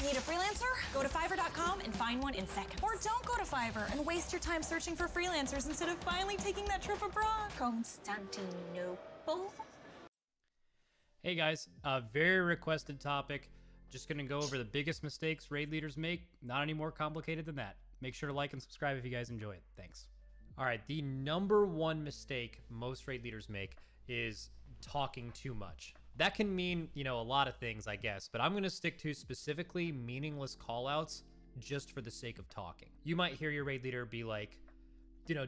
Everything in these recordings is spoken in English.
Need a freelancer? Go to Fiverr.com and find one in seconds. Or don't go to Fiverr and waste your time searching for freelancers instead of finally taking that trip abroad. Constantinople? Hey guys, a very requested topic. Just gonna go over the biggest mistakes raid leaders make. Not any more complicated than that. Make sure to like and subscribe if you guys enjoy it. Thanks. All right, the number one mistake most raid leaders make is talking too much. That can mean, a lot of things, I guess, but I'm going to stick to specifically meaningless callouts just for the sake of talking. You might hear your raid leader be like,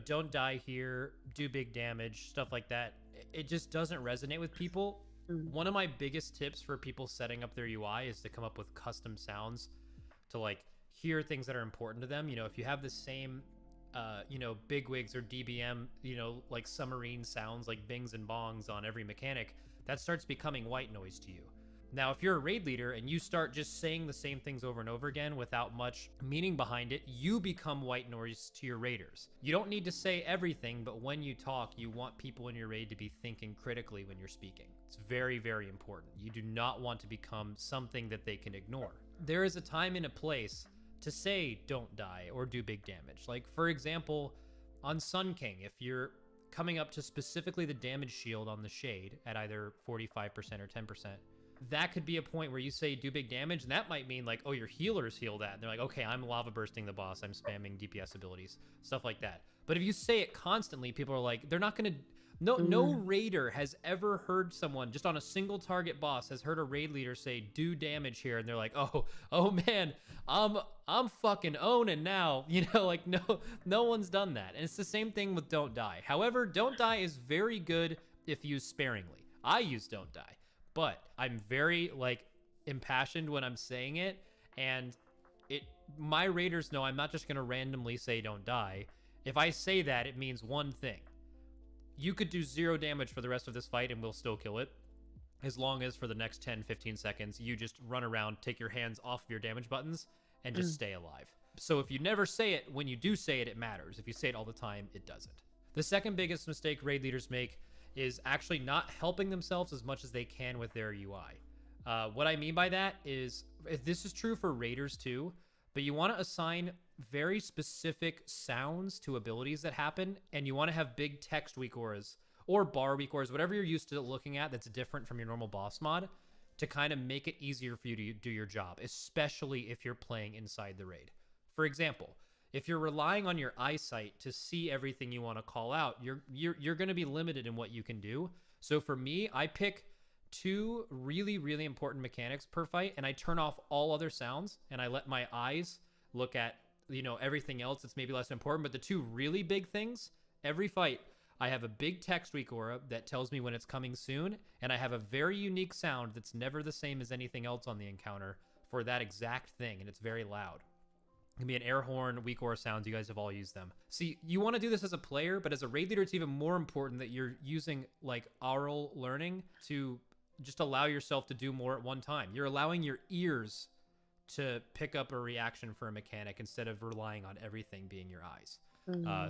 don't die here, do big damage, stuff like that. It just doesn't resonate with people. One of my biggest tips for people setting up their UI is to come up with custom sounds to hear things that are important to them. If you have the same, bigwigs or DBM, like submarine sounds like bings and bongs on every mechanic, that starts becoming white noise to you. Now, if you're a raid leader and you start just saying the same things over and over again without much meaning behind it, you become white noise to your raiders. You don't need to say everything, but when you talk, you want people in your raid to be thinking critically when you're speaking. It's very, very important. You do not want to become something that they can ignore. There is a time and a place to say don't die or do big damage. Like, for example, on Sun King, if you're coming up to specifically the damage shield on the shade at either 45% or 10%, that could be a point where you say do big damage, and that might mean like, oh, your healers heal that. And they're like, okay, I'm lava bursting the boss, I'm spamming DPS abilities, stuff like that. But if you say it constantly, people are like, they're not gonna, no raider has ever heard someone just on a single target boss has heard a raid leader say do damage here, and they're like, oh man, I'm fucking owning now. No one's done that. And it's the same thing with don't die. However, don't die is very good if used sparingly. I use don't die, but I'm very impassioned when I'm saying it, and my raiders know I'm not just gonna randomly say don't die. If I say that, it means one thing. You could do 0 damage for the rest of this fight and we'll still kill it, as long as for the next 10-15 seconds you just run around, take your hands off of your damage buttons, and just stay alive. So if you never say it, when you do say it, it matters. If you say it all the time, it doesn't. The second biggest mistake raid leaders make is actually not helping themselves as much as they can with their UI. What I mean by that is, this is true for raiders too, but you want to assign very specific sounds to abilities that happen, and you want to have big text weak auras or bar weak auras, whatever you're used to looking at that's different from your normal boss mod, to kind of make it easier for you to do your job, especially if you're playing inside the raid. For example, if you're relying on your eyesight to see everything you want to call out, you're going to be limited in what you can do. So for me, I pick 2 really, really important mechanics per fight, and I turn off all other sounds, and I let my eyes look at, everything else that's maybe less important. But the 2 really big things, every fight, I have a big text weak aura that tells me when it's coming soon, and I have a very unique sound that's never the same as anything else on the encounter for that exact thing, and it's very loud. It can be an air horn, weak aura sounds. You guys have all used them. See, you want to do this as a player, but as a raid leader, it's even more important that you're using aural learning to just allow yourself to do more at one time. You're allowing your ears to pick up a reaction for a mechanic instead of relying on everything being your eyes.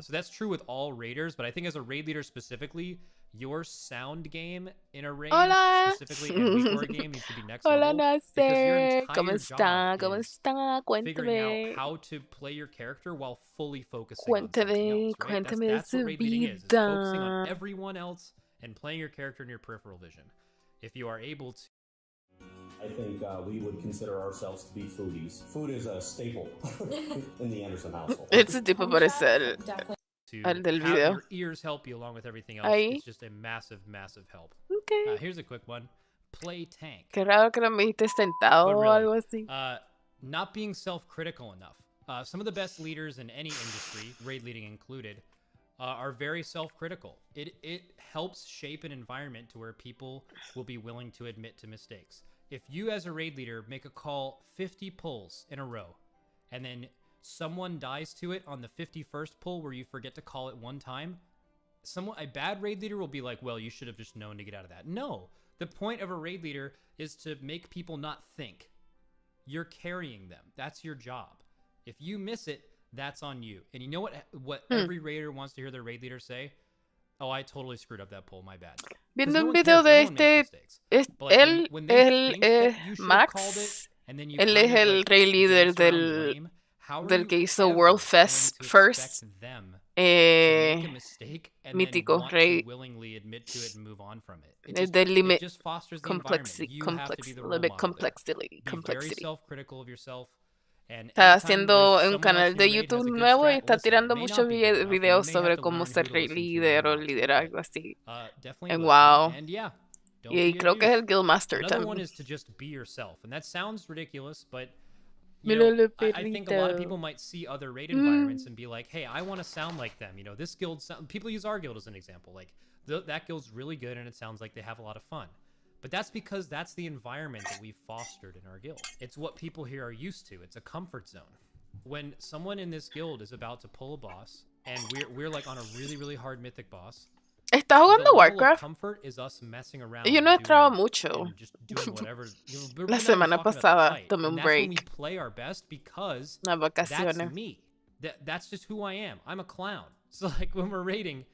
So that's true with all raiders, but I think as a raid leader specifically, your sound game in a raid, specifically in a weak aura game, needs to be next Hola, level. Because your Nacer. entire ¿Cómo está? job ¿Cómo is está? figuring out Cuénteme. how to play your character while fully focusing on something Cuénteme, else, right? cuénteme de That's what su raid leading is focusing on vida. everyone else and playing your character in your peripheral vision. If you are able to... I think we would consider ourselves to be foodies. Food is a staple in the Anderson household. Ese tipo parece al del have video. your ears help you along with everything else, Ahí. it's just a massive, massive help. Okay. Here's a quick one. Play tank. Qué raro que no me dijiste sentado But o really, algo así. not being self-critical enough. Some of the best leaders in any industry, raid leading included, are very self-critical. It helps shape an environment to where people will be willing to admit to mistakes. If you as a raid leader make a call 50 pulls in a row, and then someone dies to it on the 51st pull where you forget to call it one time, a bad raid leader will be like, well, you should have just known to get out of that. No, the point of a raid leader is to make people not think. You're carrying them. That's your job. If you miss it, that's on you. And you know what every raider wants to hear their raid leader say? Oh, I totally screwed up that pull. My bad. Viendo un video de él es Max. Él es el rey líder del que hizo World Fest First. Mítico rey. Del limit complexity. Está haciendo un canal de YouTube nuevo y está tirando muchos videos sobre cómo ser rey líder o liderazgo así. En wow. Y creo que es el Guildmaster también. You know, I think a lot of people might see other raid environments and be like, hey, I want to sound like them. You know, this guild, people use our guild as an example. Like, that guild's really good and it sounds like they have a lot of fun. But that's because that's the environment that we've fostered in our guild. It's what people here are used to. It's a comfort zone. When someone in this guild is about to pull a boss, and we're like on a really, really hard mythic boss, ¿Estás jugando Warcraft? Yo no he entrado mucho. La semana pasada tomé un break. Unas vacaciones. That's just who I am. I'm a clown. So like when we're raiding,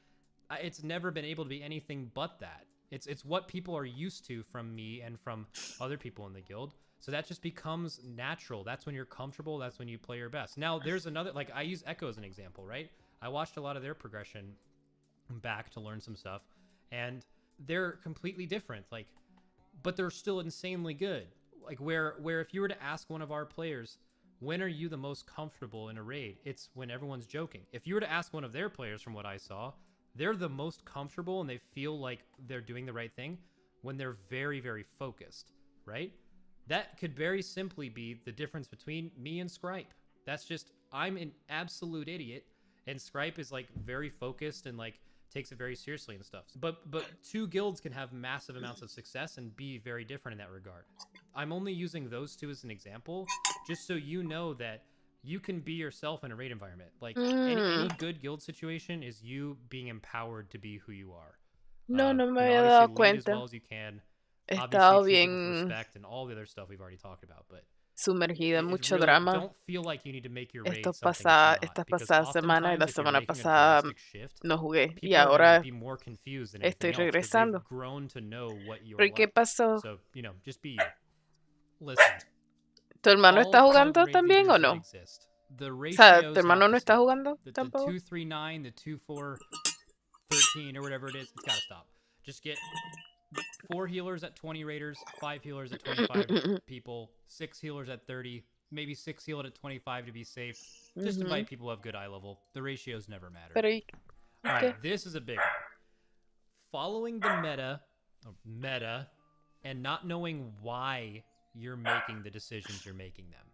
it's never been able to be anything but that. It's what people are used to from me and from other people in the guild. So that just becomes natural. That's when you're comfortable. That's when you play your best. Now there's another, like I use Echo as an example, right? I watched a lot of their progression back to learn some stuff, and they're completely different, like, but they're still insanely good. Like where if you were to ask one of our players, when are you the most comfortable in a raid, it's when everyone's joking. If you were to ask one of their players, from what I saw, they're the most comfortable and they feel like they're doing the right thing when they're very, very focused, right? That could very simply be the difference between me and Scripe. That's just, I'm an absolute idiot, and Scripe is like very focused and like takes it very seriously and stuff. But two guilds can have massive amounts of success and be very different in that regard. I'm only using those two as an example, just so you know that you can be yourself in a raid environment. Like any good guild situation is you being empowered to be who you are. No me había dado cuenta. As well as you can. Estaba bien respect and all the other stuff we've already talked about, but sumergida en mucho drama. Estas pasadas semanas y la semana pasada no jugué y ahora estoy regresando. ¿Pero qué pasó? ¿Tu hermano está jugando también o no? O sea, ¿tu hermano no está jugando tampoco? The 239, the 2413 or whatever it is, it's gotta stop. Just get 4 healers at 20 raiders, 5 healers at 25 people, 6 healers at 30, maybe 6 healed at 25 to be safe. Just invite people who have good eye level. The ratios never matter. All right, this is a big one. Following the meta, and not knowing why you're making the decisions you're making them.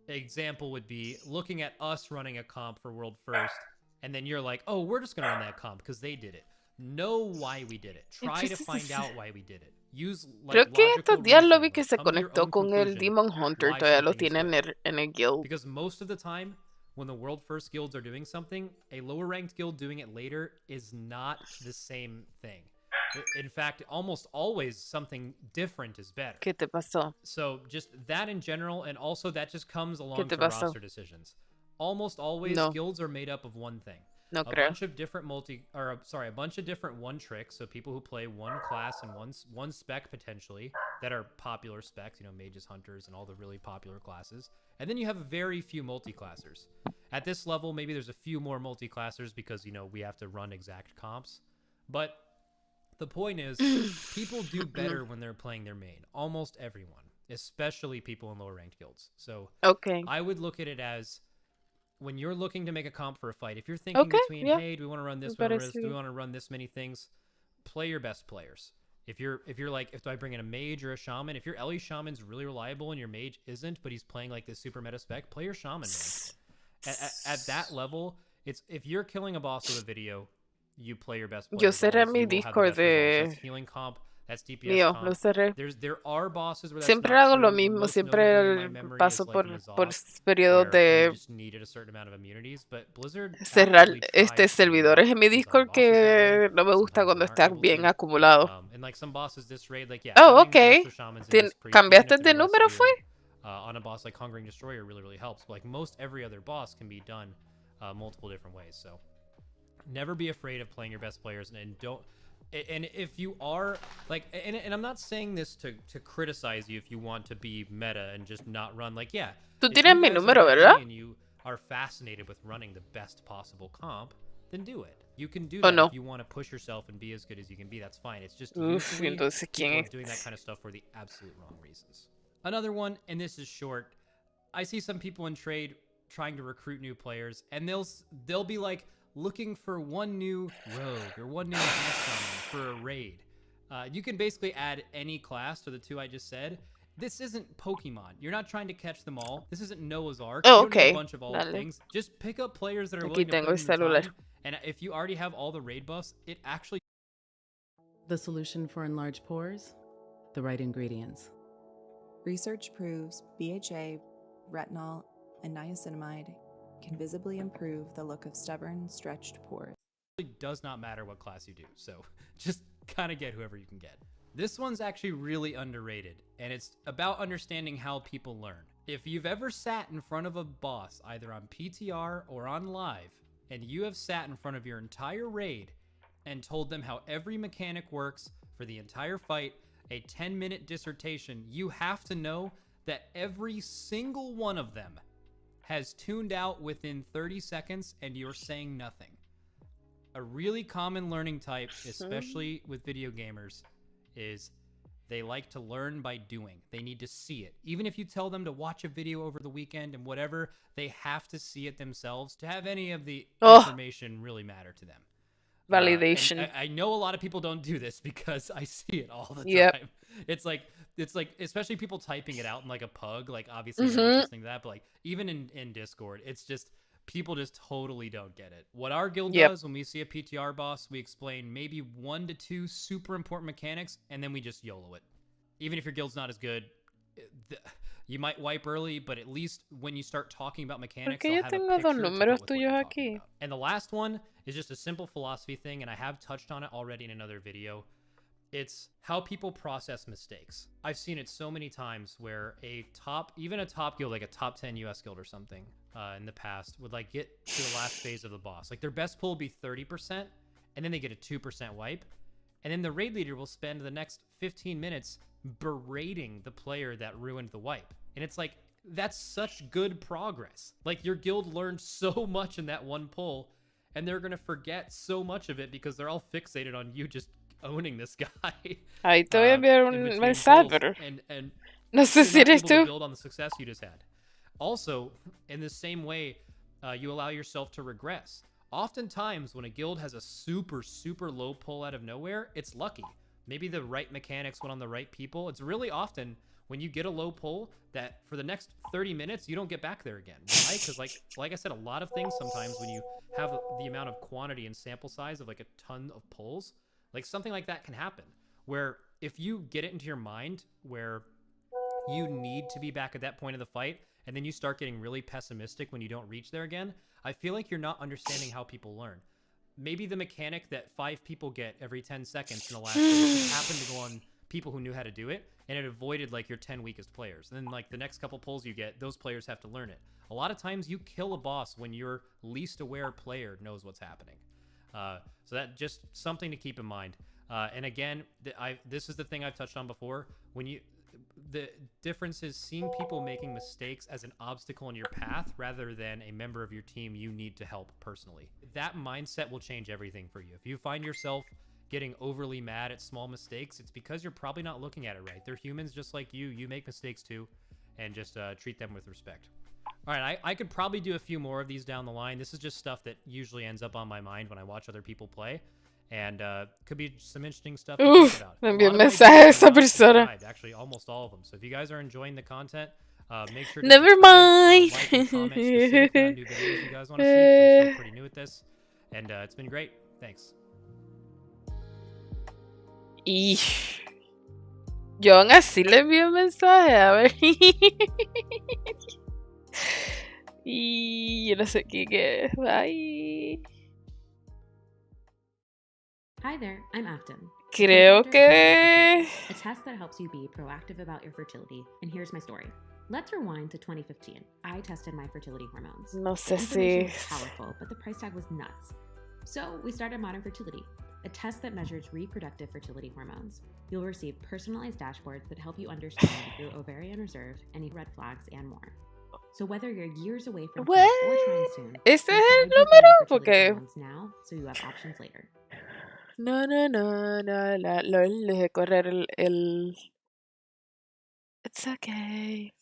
Example would be looking at us running a comp for World First, and then you're like, oh, we're just going to run that comp because they did it. Know why we did it. Try to find out why we did it. Use Creo que estos días lo vi que se conectó con el Demon Hunter. Todavía lo tiene en el guild. Because most of the time, when the World First guilds are doing something, a lower ranked guild doing it later is not the same thing. In fact, almost always something different is better. ¿Qué te pasó? So just that in general, and also that just comes along with roster decisions. Almost always guilds are made up of one thing. No a bunch of different a bunch of different one tricks, so people who play one class and one spec potentially that are popular specs, you know, mages, hunters, and all the really popular classes. And then you have very few multi-classers. At this level, maybe there's a few more multi-classers because, you know, we have to run exact comps. But the point is, people do better when they're playing their main. Almost everyone, especially people in lower ranked guilds. So I would look at it as, when you're looking to make a comp for a fight, if you're thinking between, hey, do we want to run this, do we want to run this many things, play your best players. If you're like, if do I bring in a mage or a shaman? If your Ellie shaman's really reliable and your mage isn't, but he's playing like this super meta spec, play your shaman, man. At that level, it's, if you're killing a boss with a video, you play your best players. Yo cerré mi Discord de healing comp. That's DPS Mío, comp. lo cerré. There are bosses where that's Siempre not hago true. lo mismo, Most siempre notably in my memory paso is like por N'Zoth, periodos where you de just needed a certain amount of immunities, but Blizzard cerrar actively tried servidores to en mi design Discord bosses that way. que no me gusta Sometimes cuando they aren't está able bien to. acumulado. And like some bosses this raid, like Oh, having okay. Resto Shamans in this priest, even ¿Cambiaste if de they're less número, fue? geared, on a boss like Hungering Destroyer really helps. But like most every other boss can be done multiple different ways. So never be afraid of playing your best players, and don't. And if you are like, and I'm not saying this to criticize you if you want to be meta and just not run like, yeah. Tú If tienes you mi guys are número, like ¿verdad? me and you are fascinated with running the best possible comp, then do it. You can do Oh, that no. if you want to push yourself and be as good as you can be. That's fine. It's just Uf, usually entonces, people ¿quién are doing that es? kind of stuff for the absolute wrong reasons. Another one, and this is short. I see some people in trade trying to recruit new players, and they'll be like looking for one new rogue or one new enhanced summon for a raid. You can basically add any class to the two I just said. This isn't Pokemon. You're not trying to catch them all. This isn't Noah's Ark. Oh, You don't need okay. a bunch of all Dale. things. Just pick up players that are Aquí willing to tengo put el in the celular. time. And if you already have all the raid buffs, it actually... The solution for enlarged pores? The right ingredients. Research proves BHA, retinol, and niacinamide can visibly improve the look of stubborn, stretched pores. does not matter what class you do. So just kind of get whoever you can get. This one's actually really underrated, and it's about understanding how people learn. If you've ever sat in front of a boss, either on PTR or on live, and you have sat in front of your entire raid and told them how every mechanic works for the entire fight, a 10-minute dissertation, you have to know that every single one of them has tuned out within 30 seconds and you're saying nothing. A really common learning type, especially with video gamers, is they like to learn by doing. They need to see it. Even if you tell them to watch a video over the weekend and whatever, they have to see it themselves to have any of the information really matter to them. Validation. I know a lot of people don't do this because I see it all the time. It's like especially people typing it out in like a pug, like obviously no one's listening to that, but like even in Discord, it's just people just totally don't get it. What our guild does when we see a PTR boss, we explain maybe 1 to 2 super important mechanics, and then we just YOLO it. Even if your guild's not as good, you might wipe early, but at least when you start talking about mechanics, Porque yo tengo dos números tuyos aquí. And the last one is just a simple philosophy thing, and I have touched on it already in another video. It's how people process mistakes. I've seen it so many times where even a top guild, like a top 10 US guild or something, in the past would like get to the last phase of the boss. Like their best pull would be 30%, and then they get a 2% wipe. And then the raid leader will spend the next 15 minutes berating the player that ruined the wipe. And it's like, that's such good progress. Like your guild learned so much in that one pull, and they're gonna forget so much of it because they're all fixated on you just owning this guy. Ahí te voy a enviar un mensaje, pero no sé si eres tú. Build on the success you just had. Also, in the same way, you allow yourself to regress. Oftentimes, when a guild has a super, super low pull out of nowhere, it's lucky. Maybe the right mechanics went on the right people. It's really often when you get a low pull that for the next 30 minutes, you don't get back there again. Why? Because like I said, a lot of things sometimes when you have the amount of quantity and sample size of like a ton of pulls, like something like that can happen. Where if you get it into your mind where you need to be back at that point of the fight, and then you start getting really pessimistic when you don't reach there again, I feel like you're not understanding how people learn. Maybe the mechanic that 5 people get every 10 seconds in the last race happened to go on people who knew how to do it, and it avoided like your 10 weakest players. And then like the next couple pulls you get, those players have to learn it. A lot of times you kill a boss when your least aware player knows what's happening. So that just something to keep in mind. And again, this is the thing I've touched on before. The difference is seeing people making mistakes as an obstacle in your path rather than a member of your team you need to help personally. That mindset will change everything for you. If you find yourself getting overly mad at small mistakes, it's because you're probably not looking at it right. They're humans just like you. You make mistakes too, and just treat them with respect. All right, I could probably do a few more of these down the line. This is just stuff that usually ends up on my mind when I watch other people play. And could be some interesting stuff to think about. Me envió un mensaje a esa persona. Actually, almost all of them. So if you guys are enjoying the content, make sure to Never mind. like and comment specifically on new videos you guys want to see. I'm still pretty new at this, and it's been great. Thanks. Yo aún así le envío un mensaje, a ver. Y yo no sé quién es. Bye. Hi there, I'm Afton. Creo que... A test that helps you be proactive about your fertility. And here's my story. Let's rewind to 2015. I tested my fertility hormones. No sé The si... information was powerful, but the price tag was nuts. So we started Modern Fertility, a test that measures reproductive fertility hormones. You'll receive personalized dashboards that help you understand your ovarian reserve, any red flags, and more. So whether you're years away from kids or trying soon, ¿Ese es el decide to número? get your fertility Porque... hormones now, so you have options later. No, lo dejé correr el... It's okay.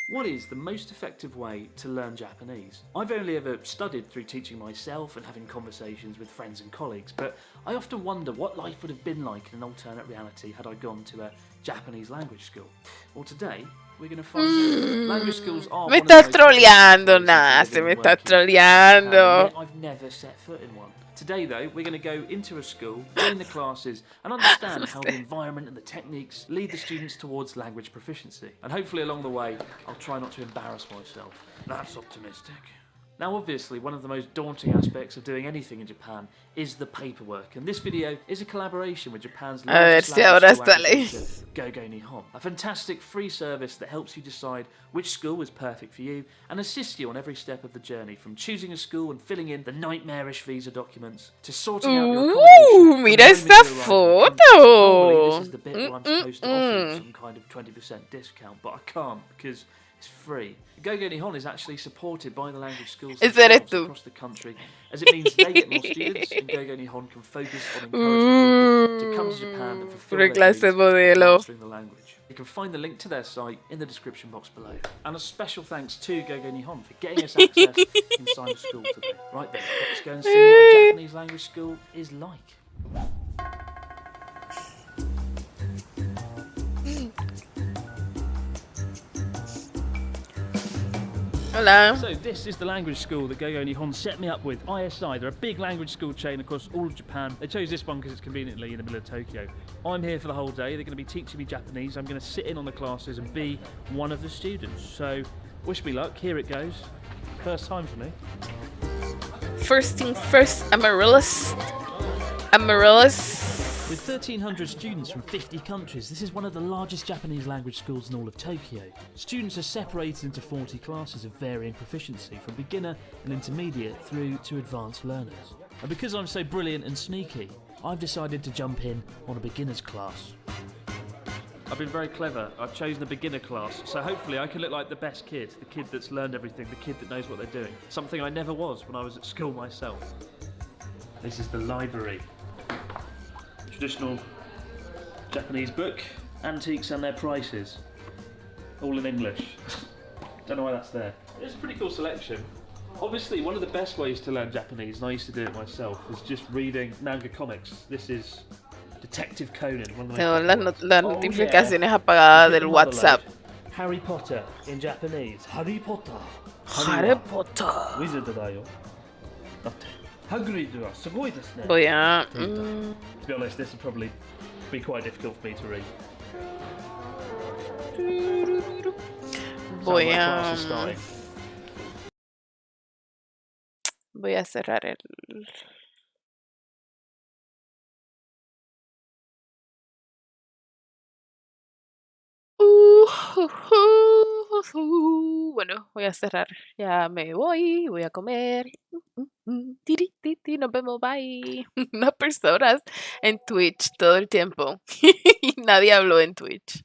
What is the most effective way to learn Japanese? I've only ever studied through teaching myself and having conversations with friends and colleagues, but I often wonder what life would have been like in an alternate reality had I gone to a Japanese language school. Well, today we're going to find out. Language schools are Me estás troleando, Nace, me estás troleando. I've never set foot in one. Today, though, we're going to go into a school, join the classes, and understand how the environment and the techniques lead the students towards language proficiency. And hopefully along the way, I'll try not to embarrass myself. That's optimistic. Now, obviously, one of the most daunting aspects of doing anything in Japan is the paperwork, and this video is a collaboration with Japan's largest language school aggregator, Gogo Nihon, a fantastic free service that helps you decide which school is perfect for you and assists you on every step of the journey, from choosing a school and filling in the nightmarish visa documents to sorting out your accommodation. Mira esta foto! Normally, this is the bit where I'm supposed to offer you some kind of 20% discount, but I can't because it's free. Gogo Nihon is actually supported by the language schools across the country, as it means they get more students and Gogo Nihon can focus on encouraging people to come to Japan and fulfill their dreams of mastering the language. You can find the link to their site in the description box below. And a special thanks to Gogo Nihon for getting us access inside the school today. Right then, let's go and see what a Japanese language school is like. Hola. So this is the language school that Gogo Nihon set me up with, ISI. They're a big language school chain across all of Japan. They chose this one because it's conveniently in the middle of Tokyo. I'm here for the whole day. They're going to be teaching me Japanese. I'm going to sit in on the classes and be one of the students. So wish me luck. Here it goes. First time for me. First thing first, Amaryllis. With 1,300 students from 50 countries, this is one of the largest Japanese language schools in all of Tokyo. Students are separated into 40 classes of varying proficiency, from beginner and intermediate through to advanced learners. And because I'm so brilliant and sneaky, I've decided to jump in on a beginner's class. I've been very clever. I've chosen a beginner class, so hopefully I can look like the best kid, the kid that's learned everything, the kid that knows what they're doing. Something I never was when I was at school myself. This is the library. Traditional Japanese book, antiques and their prices, all in English. Don't know why that's there. It's a pretty cool selection. Obviously, one of the best ways to learn Japanese, and I used to do it myself, is just reading manga comics. This is Detective Conan. Tengo las notificaciones apagadas del WhatsApp. Harry Potter in Japanese. Harry Potter. Harry Potter. Wizard da yo. Hagrid wa sugoi desu ne. Voy a... To be honest, this would probably be quite difficult for me to read. Voy a cerrar el... Bueno, voy a cerrar. Ya me voy a comer. Nos vemos, bye. Unas personas en Twitch todo el tiempo. Y nadie habló en Twitch.